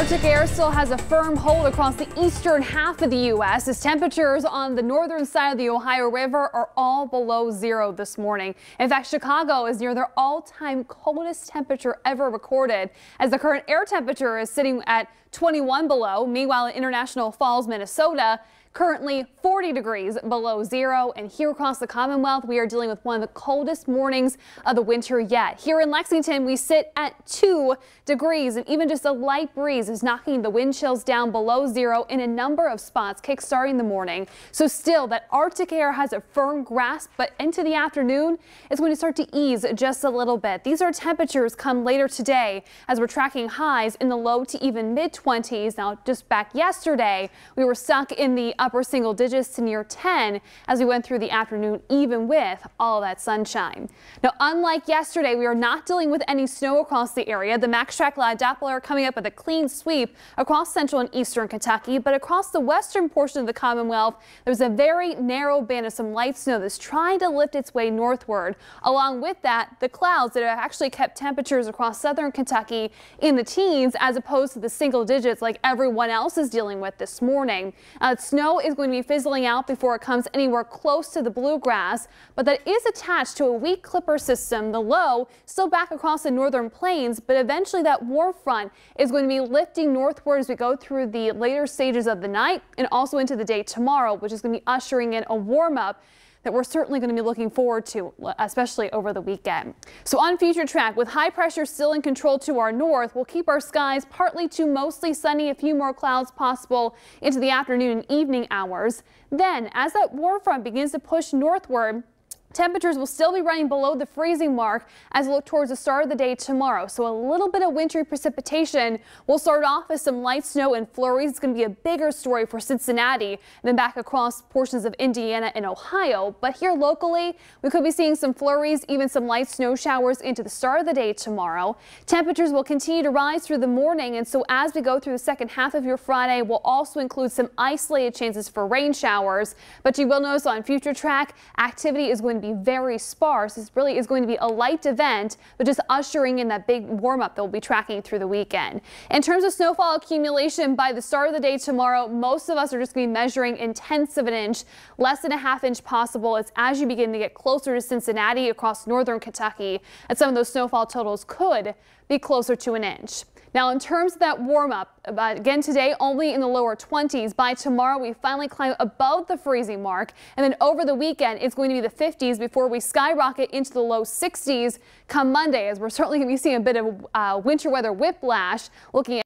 Arctic air still has a firm hold across the eastern half of the U.S. as temperatures on the northern side of the Ohio River are all below zero this morning. In fact, Chicago is near their all-time coldest temperature ever recorded, as the current air temperature is sitting at 21 below. Meanwhile, in International Falls, Minnesota, currently 40 degrees below zero. And here across the Commonwealth, we are dealing with one of the coldest mornings of the winter yet. Here in Lexington, we sit at 2 degrees, and even just a light breeze is knocking the wind chills down below zero in a number of spots, kickstarting the morning. So still, that Arctic air has a firm grasp, but into the afternoon, it's going to start to ease just a little bit. These are temperatures come later today as we're tracking highs in the low to even mid-20s. Now, just back yesterday, we were stuck in the upper single digits to near 10 as we went through the afternoon, even with all of that sunshine. Now, unlike yesterday, we are not dealing with any snow across the area. The Max Track Live Doppler coming up with a clean sweep across central and eastern Kentucky, but across the western portion of the Commonwealth, there's a very narrow band of some light snow that's trying to lift its way northward. Along with that, the clouds that have actually kept temperatures across southern Kentucky in the teens as opposed to the single digits like everyone else is dealing with this morning. Snow is going to be fizzling out before it comes anywhere close to the bluegrass, but that is attached to a weak clipper system. The low still back across the northern plains, but eventually that warm front is going to be lifting northward as we go through the later stages of the night and also into the day tomorrow, which is going to be ushering in a warm up that we're certainly going to be looking forward to, especially over the weekend. So on future track, with high pressure still in control to our north, we'll keep our skies partly to mostly sunny, a few more clouds possible into the afternoon and evening hours. Then, as that warm front begins to push northward, temperatures will still be running below the freezing mark as we look towards the start of the day tomorrow. So a little bit of wintry precipitation will start off with some light snow and flurries. It's going to be a bigger story for Cincinnati than back across portions of Indiana and Ohio. But here locally, we could be seeing some flurries, even some light snow showers into the start of the day tomorrow. Temperatures will continue to rise through the morning. And so as we go through the second half of your Friday, we'll also include some isolated chances for rain showers. But you will notice on future track, activity is going to be very sparse. This really is going to be a light event, but just ushering in that big warm up that we'll be tracking through the weekend. In terms of snowfall accumulation, by the start of the day tomorrow, most of us are just going to be measuring in tenths of an inch, less than a half inch possible. It's as you begin to get closer to Cincinnati across northern Kentucky, and some of those snowfall totals could be closer to an inch. Now, in terms of that warm up, again today only in the lower 20s. By tomorrow, we finally climb above the freezing mark, and then over the weekend, it's going to be the 50s before we skyrocket into the low 60s come Monday, as we're certainly going to be seeing a bit of winter weather whiplash looking at